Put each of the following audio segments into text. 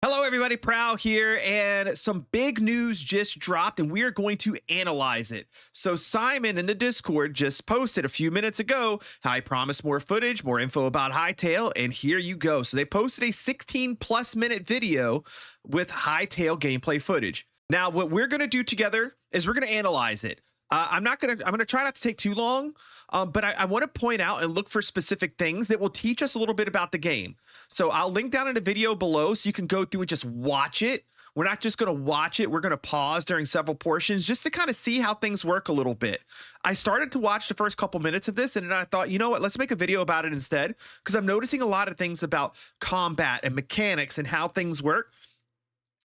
Hello everybody, Prow here, and some big news just dropped and we are going to analyze it. So Simon in the Discord just posted a few minutes ago how I promised more footage, more info about Hytale, and here you go. So they posted a 16+ minute video with Hytale gameplay footage. Now what we're going to do together is we're going to analyze it. I'm going to try not to take too long, but I want to point out and look for specific things that will teach us a little bit about the game. So I'll link down in the video below so you can go through and just watch it. We're not just going to watch it. We're going to pause during several portions just to kind of see how things work a little bit. I started to watch the first couple minutes of this and then I thought, you know what, let's make a video about it instead, because I'm noticing a lot of things about combat and mechanics and how things work.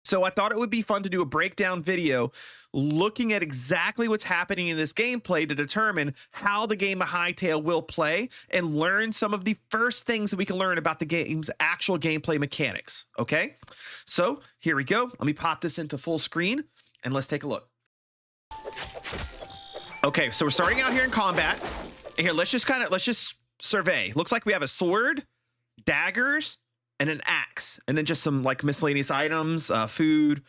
So I thought it would be fun to do a breakdown video looking at exactly what's happening in this gameplay to determine how the game of Hytale will play and learn some of the first things that we can learn about the game's actual gameplay mechanics. Okay, so here we go. Let me pop this into full screen and let's take a look. Okay, so we're starting out here in combat. And here, let's just survey. Looks like we have a sword, daggers, and an axe, and then just some like miscellaneous items, food,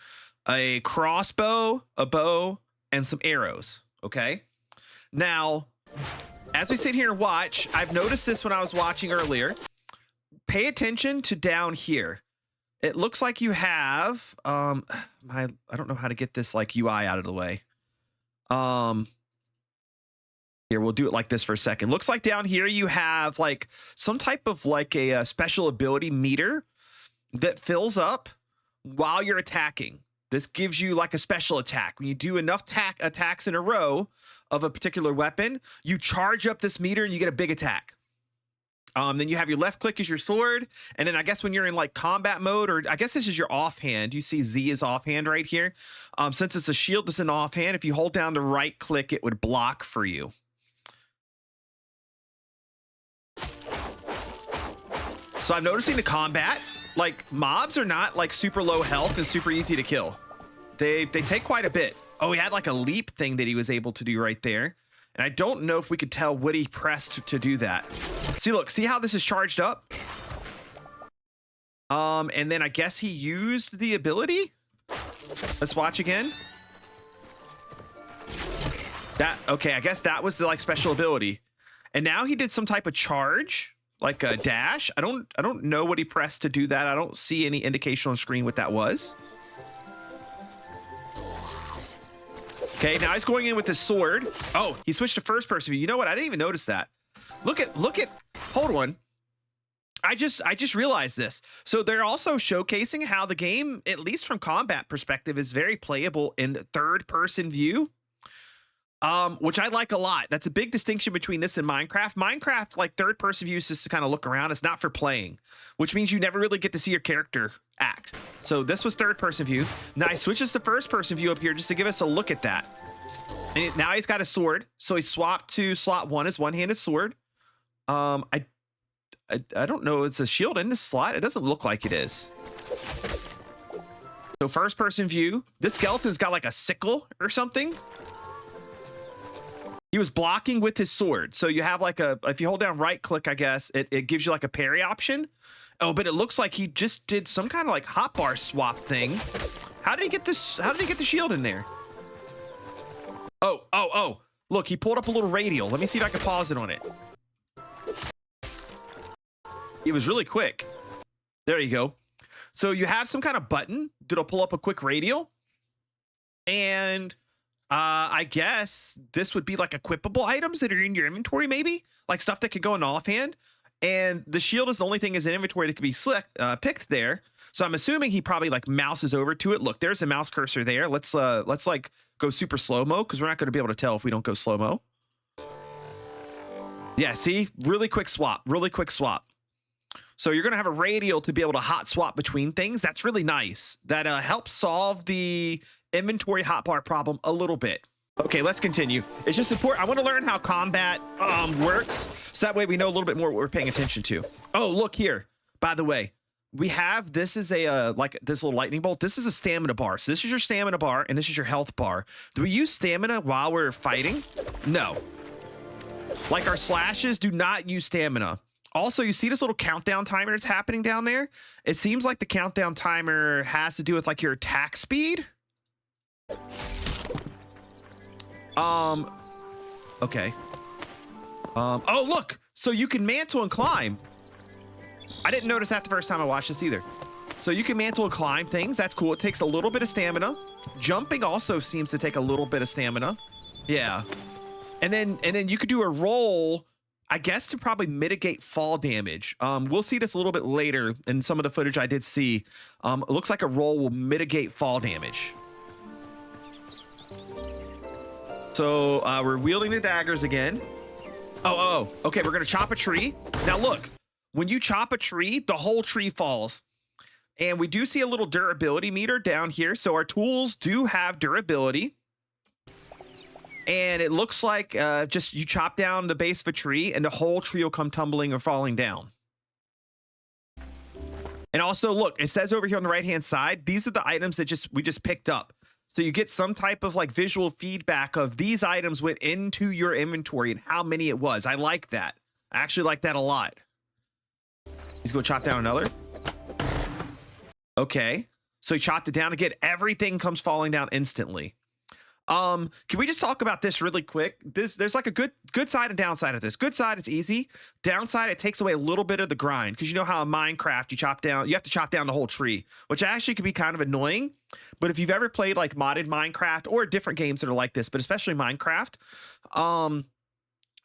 a crossbow, a bow, and some arrows. Okay. Now, as we sit here and watch, I've noticed this when I was watching earlier. Pay attention to down here. It looks like you have I don't know how to get this like UI out of the way. Here, we'll do it like this for a second. Looks like down here you have like some type of like a special ability meter that fills up while you're attacking. This gives you like a special attack. When you do enough attacks in a row of a particular weapon, you charge up this meter and you get a big attack. Then you have your left click as your sword. And then I guess when you're in like combat mode, or I guess this is your offhand, you see Z is offhand right here. Since it's a shield that's an offhand, if you hold down the right click, it would block for you. So I'm noticing the combat, like mobs are not like super low health and super easy to kill. They take quite a bit. Oh, he had like a leap thing that he was able to do right there. And I don't know if we could tell what he pressed to do that. See, look, see how this is charged up? And then I guess he used the ability. Let's watch again. Okay, I guess that was the like special ability. And now he did some type of charge. Like a dash. I don't know what he pressed to do that. I don't see any indication on screen what that was. Okay, now he's going in with his sword. Oh, he switched to first person view. You know what? I didn't even notice that. Look at, hold on. I just realized this. So they're also showcasing how the game, at least from combat perspective, is very playable in third person view. Which I like a lot. That's a big distinction between this and Minecraft. Minecraft, like third person view, is just to kind of look around. It's not for playing, which means you never really get to see your character act. So this was third person view. Now he switches to first person view up here just to give us a look at that. And now he's got a sword. So he swapped to slot 1 as one-handed sword. I don't know. It's a shield in this slot. It doesn't look like it is. So first person view. This skeleton's got like a sickle or something. He was blocking with his sword. So you have like if you hold down right click, I guess, it gives you like a parry option. Oh, but it looks like he just did some kind of like hotbar swap thing. How did he get this? How did he get the shield in there? Oh. Look, he pulled up a little radial. Let me see if I can pause it on it. It was really quick. There you go. So you have some kind of button that'll pull up a quick radial. And I guess this would be like equipable items that are in your inventory, maybe like stuff that could go in offhand. And the shield is the only thing in inventory that could be picked there. So I'm assuming he probably like mouses over to it. Look, there's a mouse cursor there. Let's like go super slow-mo because we're not going to be able to tell if we don't go slow-mo. Yeah, see, really quick swap. So you're going to have a radial to be able to hot swap between things. That's really nice. That helps solve the inventory hotbar problem a little bit. Okay, let's continue. It's just important. I want to learn how combat works, so that way we know a little bit more what we're paying attention to. Oh, look here. By the way, we have, this is a like this little lightning bolt. This is a stamina bar. So this is your stamina bar and this is your health bar. Do we use stamina while we're fighting? No. Like our slashes do not use stamina. Also, you see this little countdown timer that's happening down there? It seems like the countdown timer has to do with like your attack speed. Okay. Oh, look. So you can mantle and climb. I didn't notice that the first time I watched this either. So you can mantle and climb things. That's cool. It takes a little bit of stamina. Jumping also seems to take a little bit of stamina. Yeah. And then you could do a roll, I guess, to probably mitigate fall damage. We'll see this a little bit later in some of the footage I did see. It looks like a roll will mitigate fall damage. So we're wielding the daggers again. Oh, okay, we're gonna chop a tree. Now look, when you chop a tree, the whole tree falls. And we do see a little durability meter down here. So our tools do have durability. And it looks like just you chop down the base of a tree and the whole tree will come tumbling or falling down. And also, look, it says over here on the right-hand side, these are the items that we just picked up. So you get some type of like visual feedback of these items went into your inventory and how many it was. I like that. I actually like that a lot. He's going to chop down another. Okay. So he chopped it down again. Everything comes falling down instantly. Can we just talk about this really quick? There's like a good side and downside of this. Good side, it's easy. Downside, it takes away a little bit of the grind, because you know how in Minecraft you have to chop down the whole tree, which actually could be kind of annoying. But if you've ever played like modded Minecraft or different games that are like this, but especially Minecraft,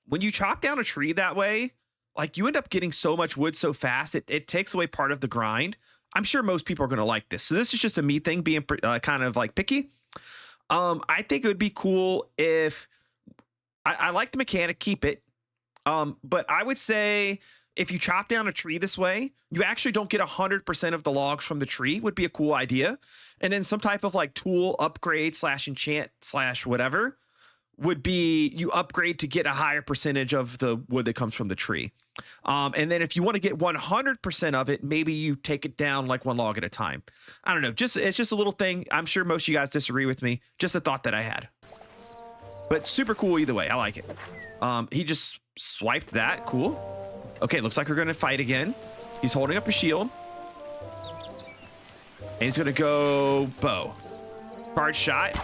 when you chop down a tree that way, like you end up getting so much wood so fast, it takes away part of the grind. I'm sure most people are going to like this. So this is just a me thing, being kind of like picky. I think it would be cool if I like the mechanic, keep it. But I would say if you chop down a tree this way, you actually don't get 100% of the logs from the tree, would be a cool idea. And then some type of like tool upgrade / enchant / whatever would be you upgrade to get a higher percentage of the wood that comes from the tree. And then if you want to get 100% of it, maybe you take it down like one log at a time. I don't know. It's just a little thing. I'm sure most of you guys disagree with me. Just a thought that I had. But super cool either way. I like it. He just swiped that. Cool. Okay, looks like we're going to fight again. He's holding up a shield. And he's going to go bow. Charge shot.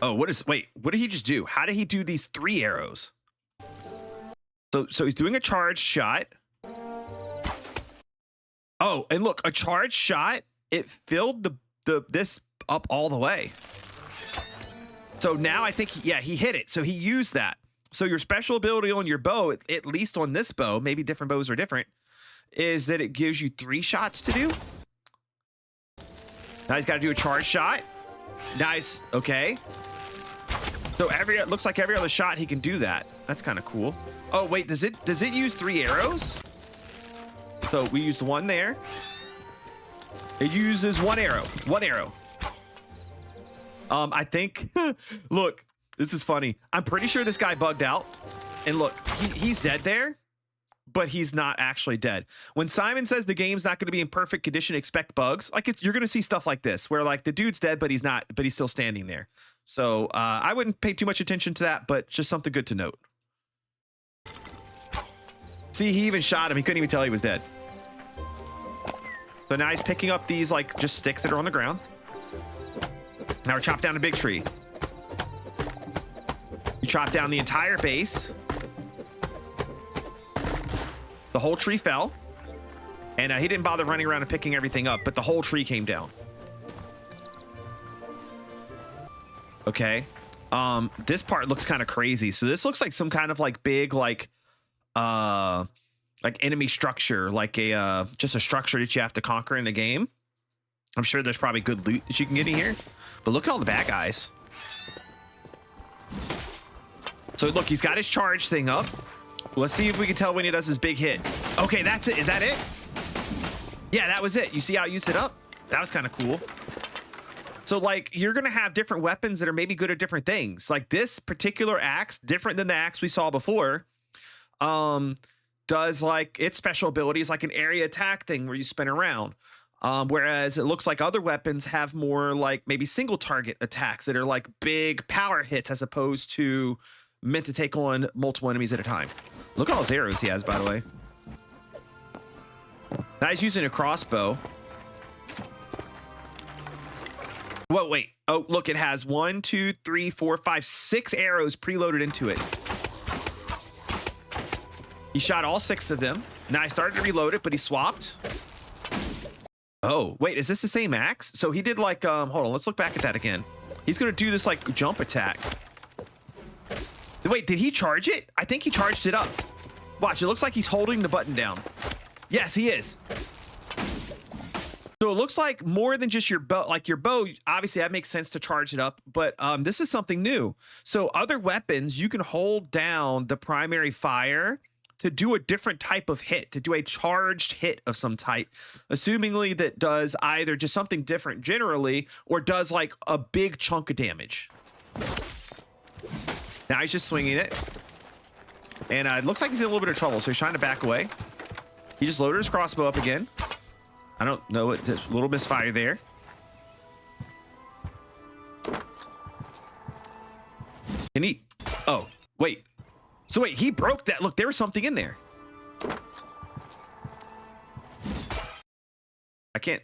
Oh, what did he just do? How did he do these 3 arrows? So he's doing a charge shot. Oh, and look, a charge shot, it filled this up all the way. So now I think, he hit it. So he used that. So your special ability on your bow, at least on this bow, maybe different bows are different, is that it gives you 3 shots to do. Now he's got to do a charge shot. Nice. Okay. So it looks like every other shot he can do that. That's kind of cool. Oh wait, does it use 3 arrows? So we used 1 there. It uses 1 arrow. 1 arrow. I think. Look, this is funny. I'm pretty sure this guy bugged out. And look, he's dead there, but he's not actually dead. When Simon says the game's not going to be in perfect condition, expect bugs. Like you're going to see stuff like this, where like the dude's dead, but he's not, but he's still standing there. So I wouldn't pay too much attention to that, but just something good to note. See, he even shot him. He couldn't even tell he was dead. So now he's picking up these like just sticks that are on the ground. Now we're chopping down a big tree. You chop down the entire base. The whole tree fell. And he didn't bother running around and picking everything up, but the whole tree came down. Okay. This part looks kind of crazy. So this looks like some kind of like big like enemy structure, like a just a structure that you have to conquer in the game. I'm sure there's probably good loot that you can get in here, but look at all the bad guys. So look, he's got his charge thing up. Let's see if we can tell when he does his big hit. Okay, that's it. Is that it? Yeah, that was it. You see how I used it up? That was kind of cool. So like you're going to have different weapons that are maybe good at different things. Like this particular axe, different than the axe we saw before, does like its special abilities like an area attack thing where you spin around. Whereas it looks like other weapons have more like maybe single target attacks that are like big power hits as opposed to meant to take on multiple enemies at a time. Look at all those arrows he has, by the way. Now he's using a crossbow. What? Wait. Oh, look, it has 1, 2, 3, 4, 5, 6 arrows preloaded into it. He shot all 6 of them. Now I started to reload it, but he swapped. Oh, wait, is this the same axe? So he did like, hold on, let's look back at that again. He's gonna do this like jump attack. Wait, did he charge it? I think he charged it up. Watch, it looks like he's holding the button down. Yes, he is. So it looks like more than just your bow. Like your bow, obviously that makes sense to charge it up, but this is something new. So other weapons, you can hold down the primary fire to do a different type of hit, to do a charged hit of some type, assumingly that does either just something different generally, or does like a big chunk of damage. Now he's just swinging it. And it looks like he's in a little bit of trouble, so he's trying to back away. He just loaded his crossbow up again. I don't know, a little misfire there. And he, oh, wait. So wait, he broke that. Look, there was something in there.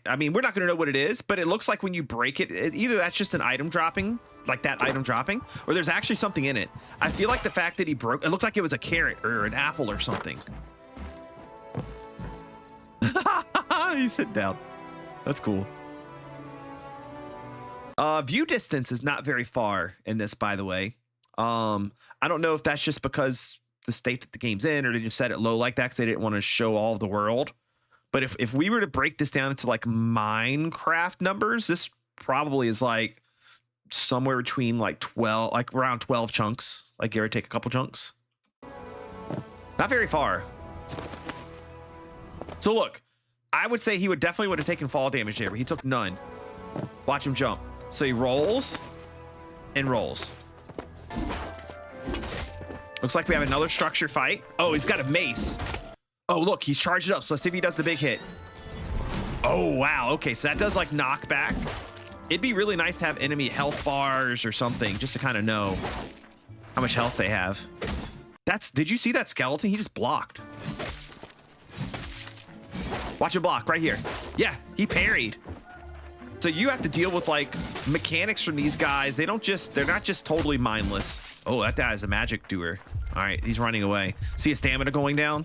I mean, we're not going to know what it is, but it looks like when you break it, either that's just an item dropping, like that item dropping, or there's actually something in it. I feel like the fact that he broke, it looked like it was a carrot or an apple or something. He's sitting down. That's cool. View distance is not very far in this, by the way. I don't know if that's just because the state that the game's in, or they just set it low like that because they didn't want to show all of the world. But if we were to break this down into like Minecraft numbers, this probably is like somewhere between like 12, like around 12 chunks, like give or take a couple chunks. Not very far. So look, I would say he definitely would have taken fall damage there, but he took none. Watch him jump. So he rolls and rolls. Looks like we have another structure fight. Oh, he's got a mace. Oh, look, he's charged it up. So let's see if he does the big hit. Oh, wow. Okay, so that does like knockback. It'd be really nice to have enemy health bars or something just to kind of know how much health they have. Did you see that skeleton? He just blocked. Watch him block right here. Yeah, he parried. So you have to deal with like mechanics from these guys. They're not just totally mindless. Oh, that guy is a magic doer. All right, he's running away. See his stamina going down?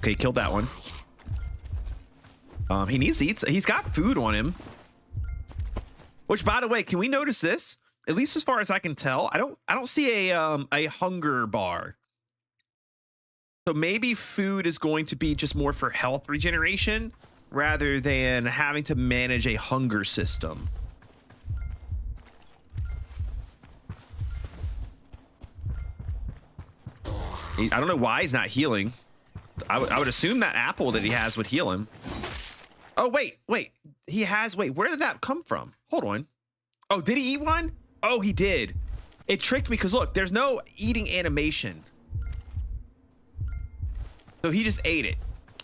Okay, killed that one. He needs to eat. He's got food on him. Which, by the way, can we notice this? At least as far as I can tell, I don't see a hunger bar. So maybe food is going to be just more for health regeneration rather than having to manage a hunger system. I don't know why he's not healing. I would assume that apple that he has would heal him. Oh, wait. He has, wait, where did that come from? Hold on. Oh, did he eat one? Oh, he did. It tricked me because look, there's no eating animation. So he just ate it.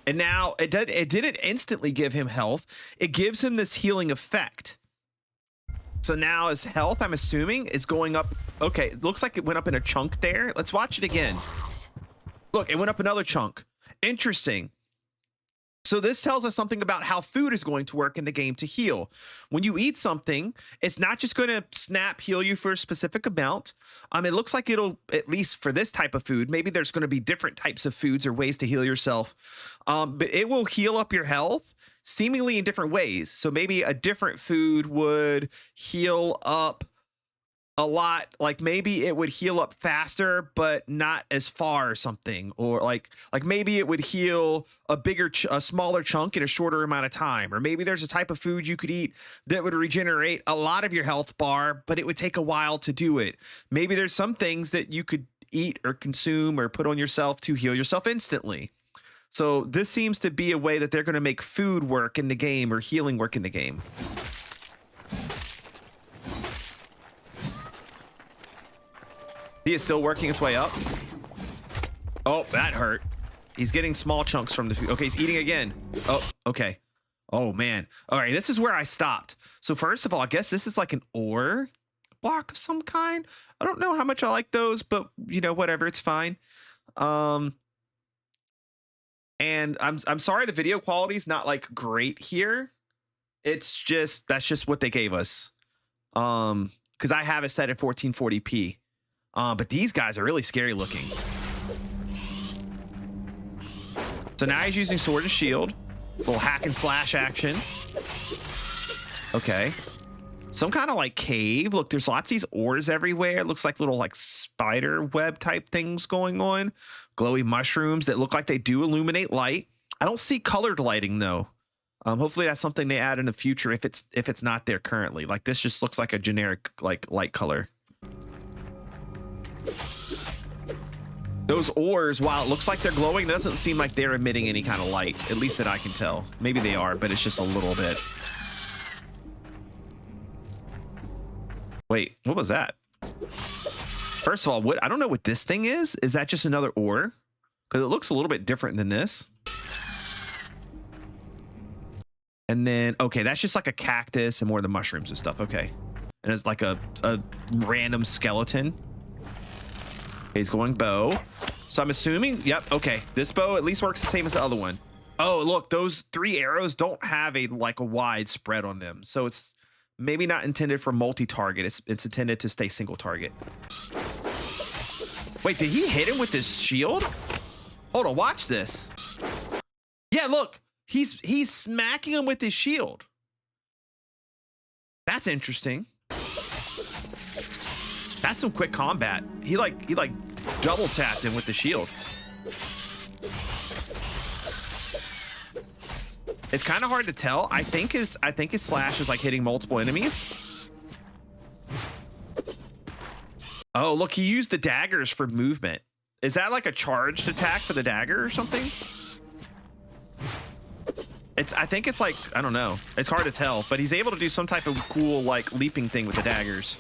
And now it didn't instantly give him health. It gives him this healing effect. So now his health, I'm assuming, is going up. Okay, it looks like it went up in a chunk there. Let's watch it again. Look, it went up another chunk. Interesting. So this tells us something about how food is going to work in the game to heal. When you eat something, it's not just going to snap heal you for a specific amount. It looks like it'll, at least for this type of food, maybe there's going to be different types of foods or ways to heal yourself. But it will heal up your health seemingly in different ways. So maybe a different food would heal up a lot, like maybe it would heal up faster but not as far or something, or like maybe it would heal a smaller chunk in a shorter amount of time, or maybe there's a type of food you could eat that would regenerate a lot of your health bar but it would take a while to do it. Maybe there's some things that you could eat or consume or put on yourself to heal yourself instantly. So this seems to be a way that they're going to make food work in the game, or healing work in the game. He is still working his way up. Oh, that hurt. He's getting small chunks from the food. Okay, he's eating again. Oh, okay. Oh man. All right, this is where I stopped. So first of all, I guess this is like an ore block of some kind. I don't know how much I like those, but you know, whatever, it's fine. Um and I'm sorry the video quality is not like great here. It's just that's just what they gave us. Because I have it set at 1440p. But these guys are really scary looking. So now he's using sword and shield. Little hack and slash action. Okay. Some kind of like cave. Look, there's lots of these ores everywhere. It looks like little like spider web type things going on. Glowy mushrooms that look like they do illuminate light. I don't see colored lighting though. Hopefully that's something they add in the future if it's not there currently. Like this just looks like a generic like light color. Those ores, while it looks like they're glowing, doesn't seem like they're emitting any kind of light, at least that I can tell. Maybe they are, but it's just a little bit. Wait, what was that? First of all, I don't know what this thing is. Is that just another ore? Because it looks a little bit different than this. And then, okay, that's just like a cactus and more of the mushrooms and stuff. Okay. And it's like a random skeleton. He's going bow. So I'm assuming, yep, okay. This bow at least works the same as the other one. Oh, look, those 3 arrows don't have a wide spread on them. So it's maybe not intended for multi-target. It's intended to stay single target. Wait, did he hit him with his shield? Hold on, watch this. Yeah, look. He's smacking him with his shield. That's interesting. That's some quick combat. He like double tapped him with the shield. It's kind of hard to tell. I think his slash is like hitting multiple enemies. Oh, look, he used the daggers for movement. Is that like a charged attack for the dagger or something? I think it's like, I don't know. It's hard to tell, but he's able to do some type of cool like leaping thing with the daggers.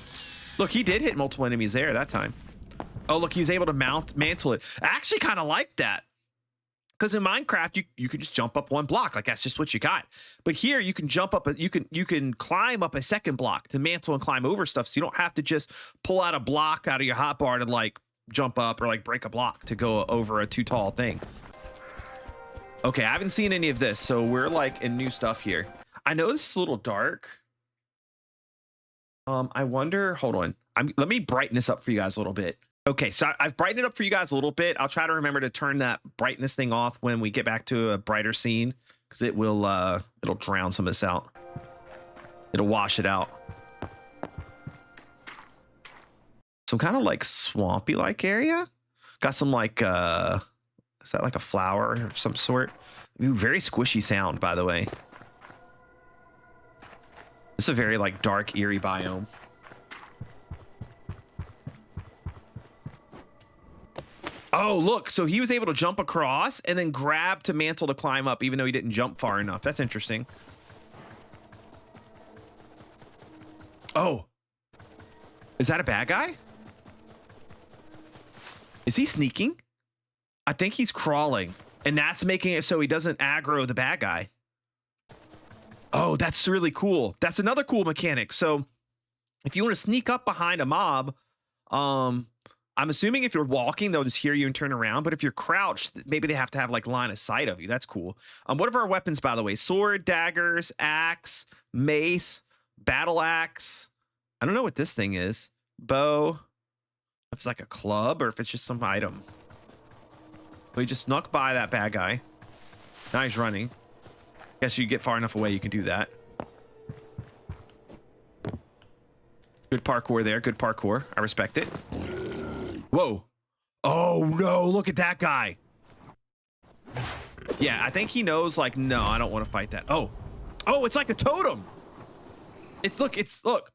Look, he did hit multiple enemies there that time. Oh, look, he was able to mantle it. I actually kind of like that. Because in Minecraft, you can just jump up one block. Like that's just what you got. But here you can jump up, you can climb up a second block to mantle and climb over stuff. So you don't have to just pull out a block out of your hotbar to like jump up or like break a block to go over a too tall thing. Okay, I haven't seen any of this, so we're like in new stuff here. I know this is a little dark. I wonder, hold on. Let me brighten this up for you guys a little bit. Okay, so I've brightened it up for you guys a little bit. I'll try to remember to turn that brightness thing off when we get back to a brighter scene, because it will it'll drown some of this out. It'll wash it out. Some kind of like swampy like area. Got some like is that like a flower of some sort? Ooh, very squishy sound, by the way. It's a very like dark, eerie biome. Oh, look. So he was able to jump across and then grab to mantle to climb up, even though he didn't jump far enough. That's interesting. Oh. Is that a bad guy? Is he sneaking? I think he's crawling, and that's making it so he doesn't aggro the bad guy. Oh, that's really cool. That's another cool mechanic. So if you want to sneak up behind a mob, I'm assuming if you're walking, they'll just hear you and turn around. But if you're crouched, maybe they have to have like line of sight of you. That's cool. What are our weapons, by the way? Sword, daggers, axe, mace, battle axe. I don't know what this thing is. Bow. If it's like a club or if it's just some item. We just snuck by that bad guy. Now he's running. Guess you get far enough away, you can do that. Good parkour there. Good parkour. I respect it. Whoa. Oh, no. Look at that guy. Yeah, I think he knows, like, no, I don't want to fight that. Oh. Oh, it's like a totem. Look.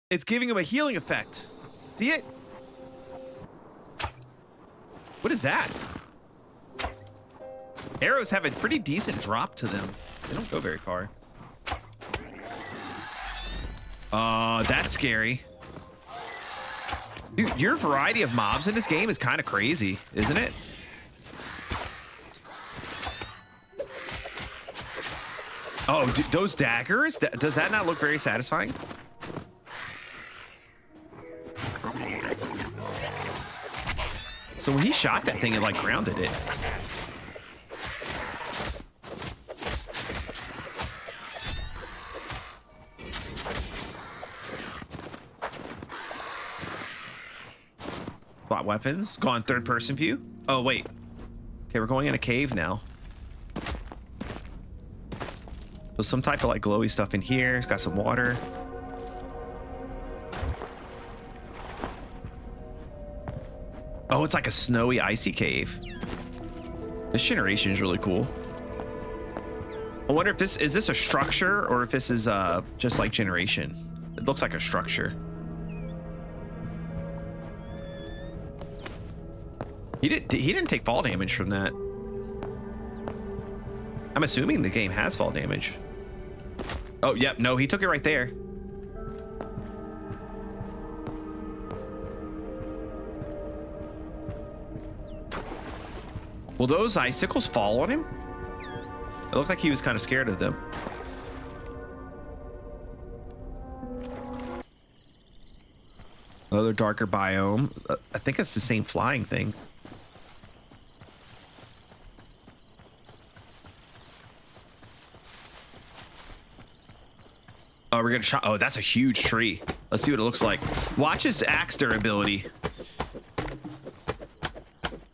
It's giving him a healing effect. See it? What is that? Arrows have a pretty decent drop to them. They don't go very far. That's scary. Dude, your variety of mobs in this game is kind of crazy, isn't it? Oh, those daggers? Does that not look very satisfying? So when he shot that thing, it like grounded it. Spot weapons. Go on third person view. Oh, wait. Okay, we're going in a cave now. There's some type of like glowy stuff in here. It's got some water. Oh, it's like a snowy, icy cave. This generation is really cool. I wonder if is this a structure or if this is just like generation. It looks like a structure. He didn't take fall damage from that. I'm assuming the game has fall damage. Oh, yep, no, he took it right there. Will those icicles fall on him? It looked like he was kind of scared of them. Another darker biome. I think it's the same flying thing. Oh, we're gonna shot. Oh, that's a huge tree. Let's see what it looks like. Watch his axe durability.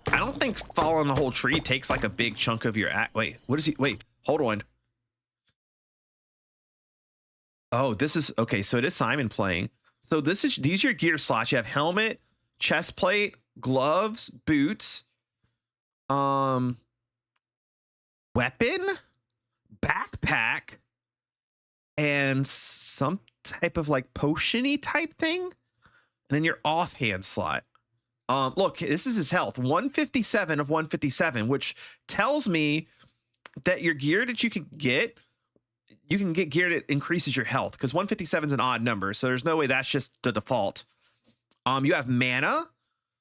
I don't think falling the whole tree takes like a big chunk of your axe. Wait, what is he? Wait, hold on. Oh, this is okay. So it is Simon playing. So these are your gear slots. You have helmet, chest plate, gloves, boots, weapon, backpack, and some type of like potion-y type thing. And then your offhand slot. Look, this is his health, 157 of 157, which tells me that your gear that you can get gear that increases your health, because 157 is an odd number, so there's no way that's just the default. You have mana,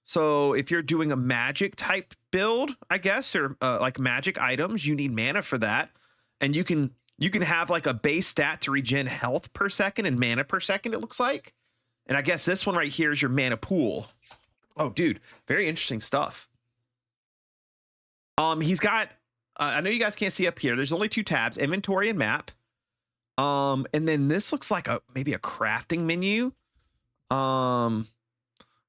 so if you're doing a magic type build, I guess, or like magic items, you need mana for that, and you can have like a base stat to regen health per second and mana per second, it looks like. And I guess this one right here is your mana pool. Oh, dude, very interesting stuff. He's got, I know you guys can't see up here. There's only two tabs, inventory and map. And then this looks like maybe a crafting menu. And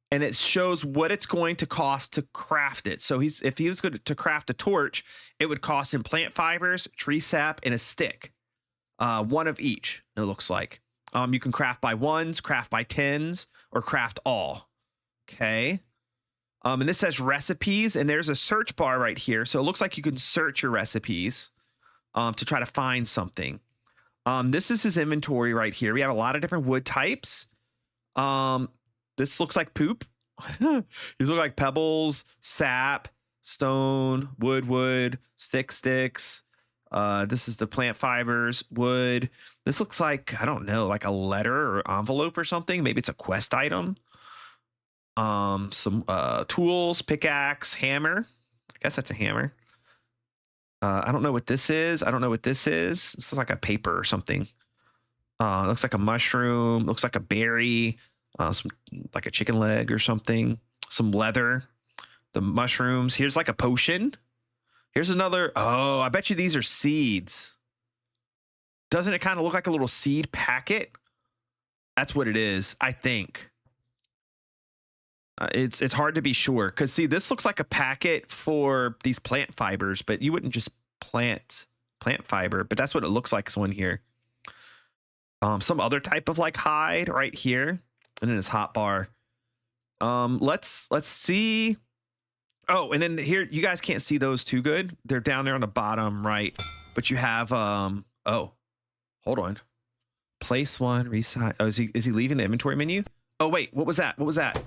it shows what it's going to cost to craft it. So if he was going to craft a torch, it would cost him plant fibers, tree sap, and a stick. One of each, it looks like. You can craft by ones, craft by tens, or craft all. Okay. And this says recipes, and there's a search bar right here. So it looks like you can search your recipes to try to find something. This is his inventory right here. We have a lot of different wood types. This looks like poop. These look like pebbles, sap, stone, wood, sticks. This is the plant fibers, wood. This looks like, I don't know, like a letter or envelope or something. Maybe it's a quest item. Some tools, pickaxe, hammer. I guess that's a hammer. I don't know what this is. This is like a paper or something. Looks like a mushroom. Looks like a berry. Some like a chicken leg or something. Some leather. The mushrooms. Here's like a potion. Here's another. Oh, I bet you these are seeds. Doesn't it kind of look like a little seed packet? That's what it is, I think. It's hard to be sure, because see, this looks like a packet for these plant fibers, but you wouldn't just plant fiber, but that's what it looks like. One here. Some other type of like hide right here, and then his hot bar. Let's see. Oh, and then here, you guys can't see those too good. They're down there on the bottom right, but you have oh, hold on. Place one, resize. Oh, is he leaving the inventory menu? Oh wait, what was that?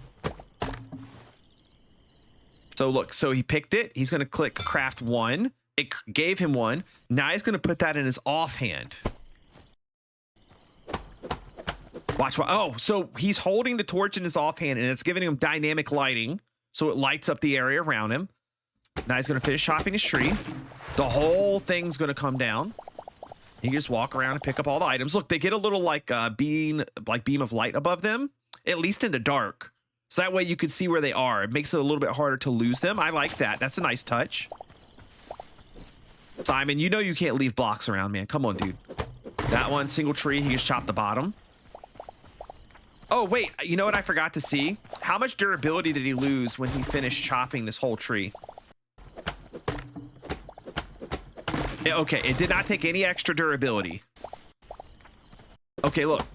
So look, so he picked it. He's going to click craft one. It gave him one. Now he's going to put that in his offhand. Watch. Oh, so he's holding the torch in his offhand, and it's giving him dynamic lighting. So it lights up the area around him. Now he's going to finish chopping his tree. The whole thing's going to come down. You can just walk around and pick up all the items. Look, they get a little like beam of light above them, at least in the dark. So that way you can see where they are. It makes it a little bit harder to lose them. I like that. That's a nice touch. Simon, you know you can't leave blocks around, man. Come on, dude. That one, single tree. He just chopped the bottom. Oh, wait. You know what I forgot to see? How much durability did he lose when he finished chopping this whole tree? Okay, it did not take any extra durability. Okay, look.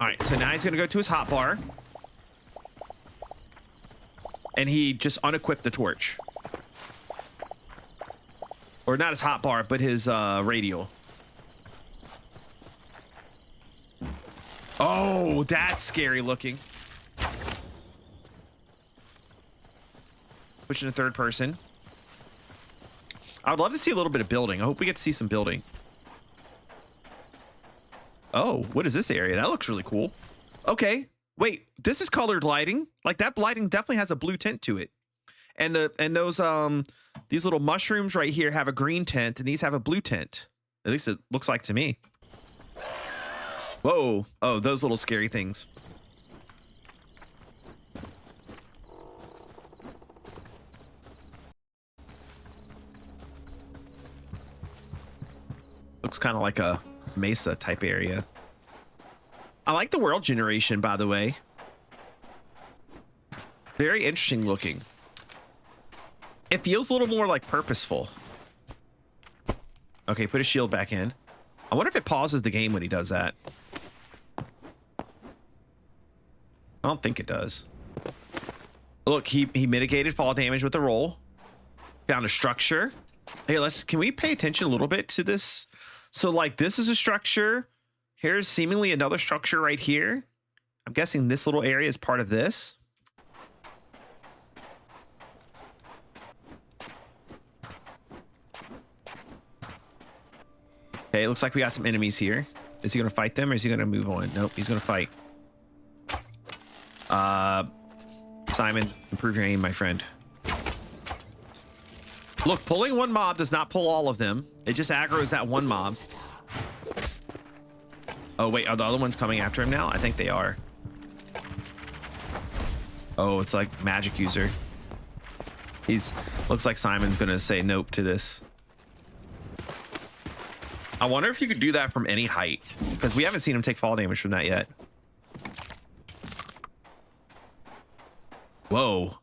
All right, so now he's going to go to his hotbar. And he just unequipped the torch. Or not his hotbar, but his radial. Oh, that's scary looking. Switching to third person. I would love to see a little bit of building. I hope we get to see some building. Oh, what is this area? That looks really cool. Okay. Wait, this is colored lighting. Like that lighting definitely has a blue tint to it. And those these little mushrooms right here have a green tint and these have a blue tint. At least it looks like to me. Whoa. Oh, those little scary things. Looks kind of like a mesa type area. I like the world generation, by the way. Very interesting looking. It feels a little more like purposeful. Okay, put his shield back in. I wonder if it pauses the game when he does that. I don't think it does. Look, he mitigated fall damage with the roll. Found a structure. Hey, can we pay attention a little bit to this? So like this is a structure. Here's seemingly another structure right here. I'm guessing this little area is part of this. Okay, it looks like we got some enemies here. Is he gonna fight them or is he gonna move on? Nope, he's gonna fight. Simon, improve your aim, my friend. Look, pulling one mob does not pull all of them. It just aggroes that one mob. Oh, wait, are the other ones coming after him now? I think they are. Oh, it's like magic user. Looks like Simon's gonna say nope to this. I wonder if you could do that from any height, because we haven't seen him take fall damage from that yet. Whoa.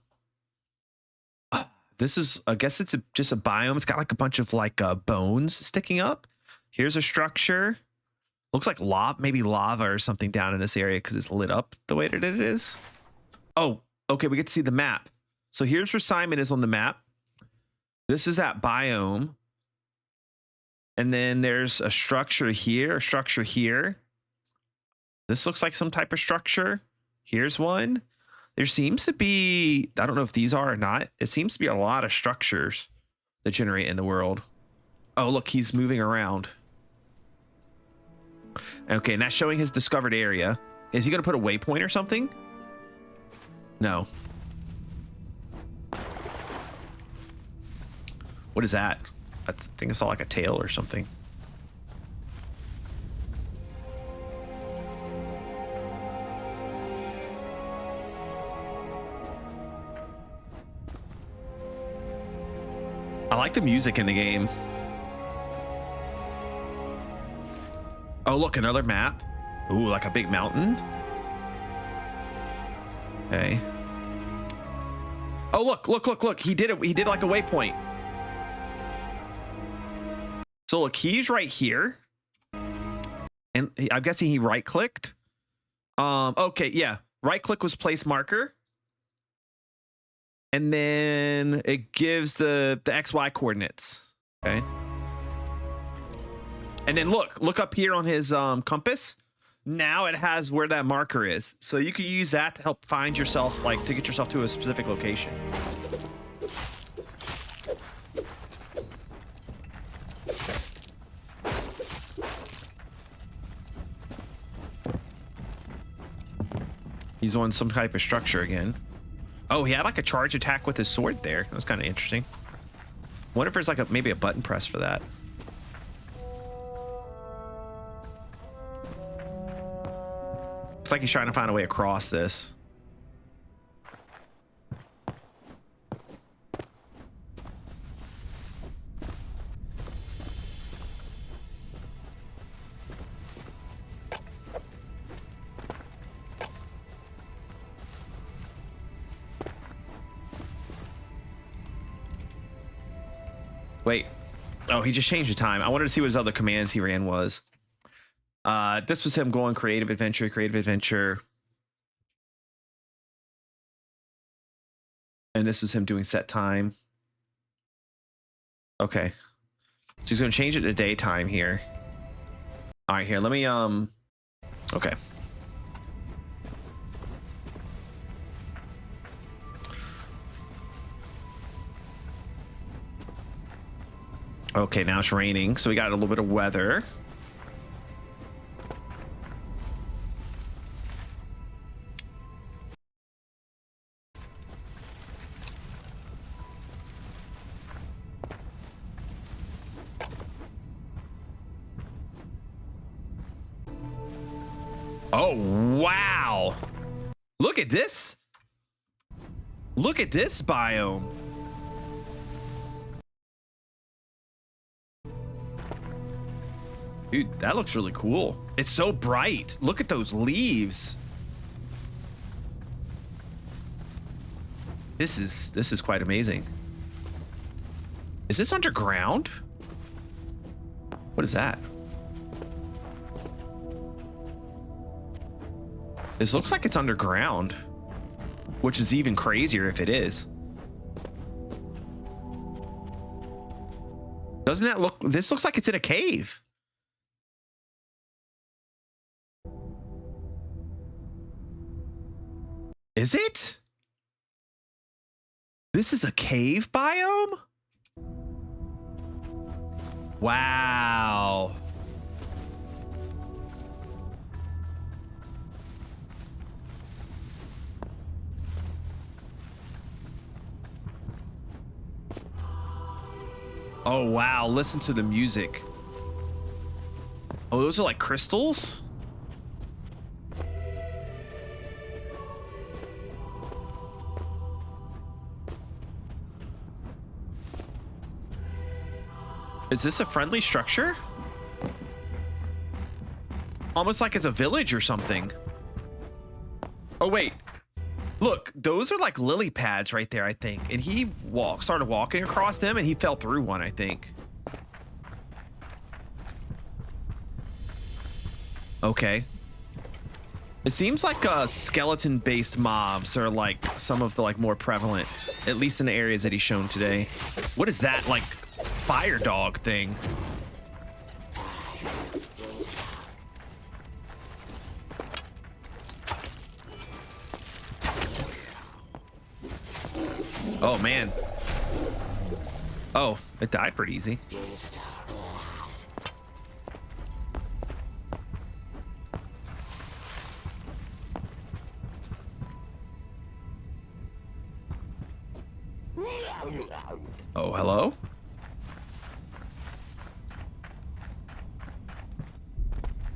This is, I guess it's just a biome. It's got like a bunch of like bones sticking up. Here's a structure. Looks like lava, maybe lava or something down in this area because it's lit up the way that it is. Oh, okay. We get to see the map. So here's where Simon is on the map. This is that biome. And then there's a structure here, a structure here. This looks like some type of structure. Here's one. There seems to be, I don't know if these are or not. It seems to be a lot of structures that generate in the world. Oh, look, he's moving around. Okay, and that's showing his discovered area. Is he going to put a waypoint or something? No. What is that? I think I saw like a tail or something. I like the music in the game. Oh, look, another map. Ooh, like a big mountain. Okay. Oh, look. He did it. He did like a waypoint. So look, he's right here. And I'm guessing he right clicked. Okay, yeah. Right click was place marker. And then it gives the XY coordinates. Okay. And then look up here on his compass. Now it has where that marker is. So you can use that to help find yourself, like to get yourself to a specific location. He's on some type of structure again. Oh, he had like a charge attack with his sword there. That was kind of interesting. Wonder if there's like maybe a button press for that. Looks like he's trying to find a way across this. Wait. Oh, he just changed the time. I wanted to see what his other commands he ran was. This was him going creative adventure, creative adventure. And this was him doing set time. Okay. So he's going to change it to daytime here. All right, here. Let me, okay. Okay, now it's raining, so we got a little bit of weather. Oh, wow. Look at this. Look at this biome. Dude, that looks really cool. It's so bright. Look at those leaves. This is quite amazing. Is this underground? What is that? This looks like it's underground, which is even crazier if it is. Doesn't that look, this looks like it's in a cave. Is it? This is a cave biome? Wow. Oh, wow. Listen to the music. Oh, those are like crystals? Is this a friendly structure? Almost like it's a village or something. Oh, wait. Look, those are like lily pads right there, I think. And he started walking across them and he fell through one, I think. Okay. It seems like skeleton-based mobs are like some of the like more prevalent, at least in the areas that he's shown today. What is that, like fire dog thing? Oh man. Oh, it died pretty easy. Oh, hello?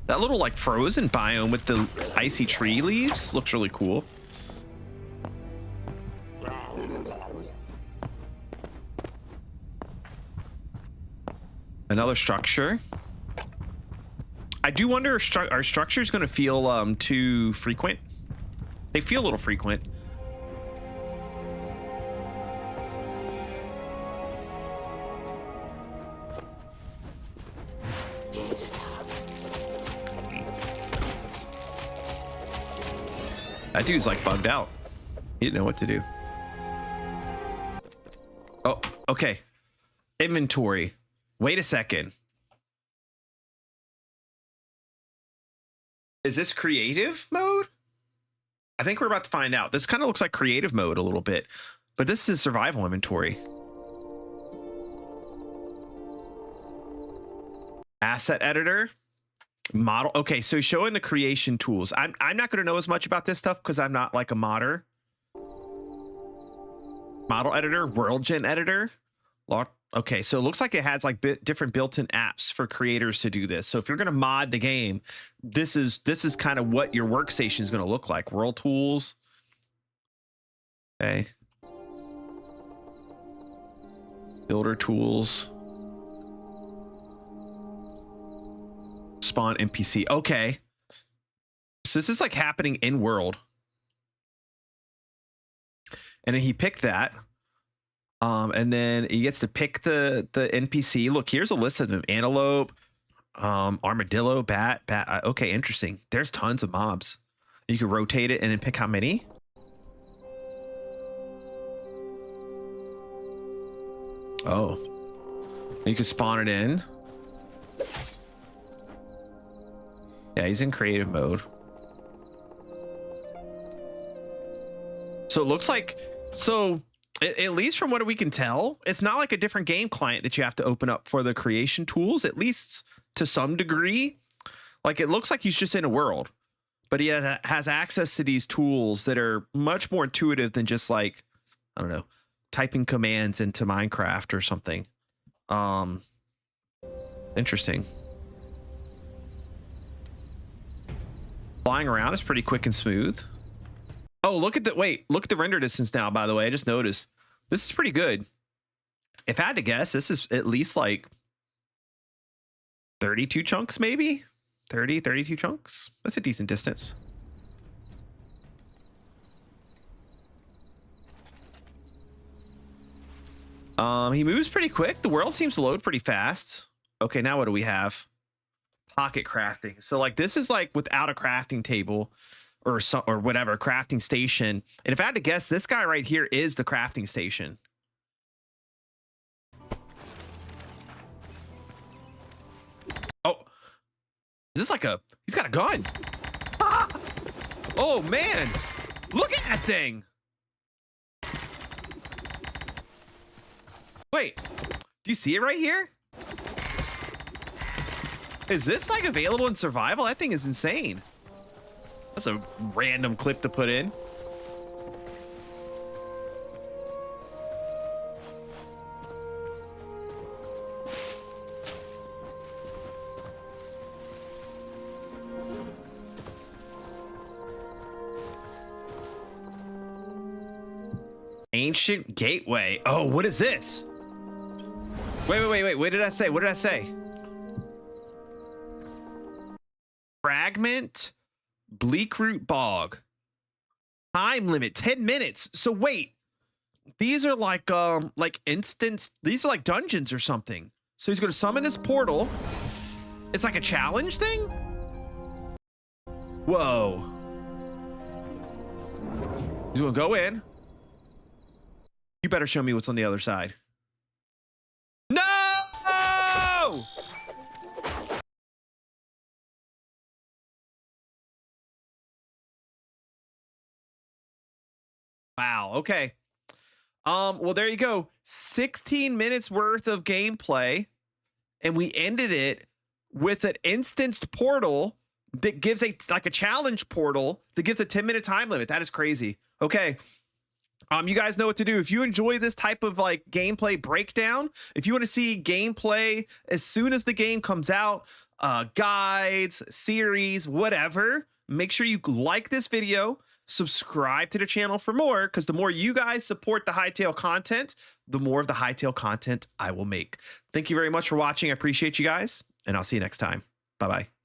That little like frozen biome with the icy tree leaves looks really cool. Another structure. I do wonder if our structure is going to feel too frequent. They feel a little frequent. That dude's like bugged out. He didn't know what to do. Oh, okay. Inventory. Wait a second. Is this creative mode? I think we're about to find out. This kind of looks like creative mode a little bit, but this is survival inventory. Asset editor. Model. Okay, so showing the creation tools. I'm not going to know as much about this stuff because I'm not like a modder. Model editor, world gen editor, Okay, so it looks like it has like different built-in apps for creators to do this. So if you're going to mod the game, this is kind of what your workstation is going to look like. World tools. Okay. Builder tools. Spawn NPC. Okay. So this is like happening in world. And then he picked that. And then he gets to pick the NPC. Look, here's a list of them: antelope, armadillo, bat. Okay, interesting. There's tons of mobs. You can rotate it and then pick how many. Oh, you can spawn it in. Yeah, he's in creative mode. So it looks like, so at least from what we can tell, it's not like a different game client that you have to open up for the creation tools, at least to some degree. Like it looks like he's just in a world, but he has access to these tools that are much more intuitive than just like, I don't know, typing commands into Minecraft or something. Interesting. Flying around is pretty quick and smooth. Oh, look at the render distance now, by the way. I just noticed. This is pretty good. If I had to guess, this is at least like 32 chunks, maybe? 32 chunks. That's a decent distance. He moves pretty quick. The world seems to load pretty fast. Okay, now what do we have? Pocket crafting. So like this is like without a crafting table or whatever, crafting station. And if I had to guess, this guy right here is the crafting station. Oh, is this like he's got a gun. Ah! Oh man, look at that thing. Wait, do you see it right here? Is this like available in survival? That thing is insane. That's a random clip to put in. Ancient gateway. Oh, what is this? Wait. What did I say? What did I say? Fragment, Bleakroot Bog. Time limit 10 minutes. So wait, these are like instance. These are like dungeons or something. So he's going to summon this portal. It's like a challenge thing. Whoa. He's going to go in. You better show me what's on the other side. No! Wow. Okay. Well, there you go. 16 minutes worth of gameplay, and we ended it with an instanced portal that gives a challenge portal that gives a 10-minute time limit. That is crazy. Okay. You guys know what to do. If you enjoy this type of like gameplay breakdown, if you want to see gameplay as soon as the game comes out, guides, series, whatever, make sure you like this video, subscribe to the channel for more, because the more you guys support the Hytale content, the more of the Hytale content I will make. Thank you very much for watching. I appreciate you guys, and I'll see you next time. Bye-bye.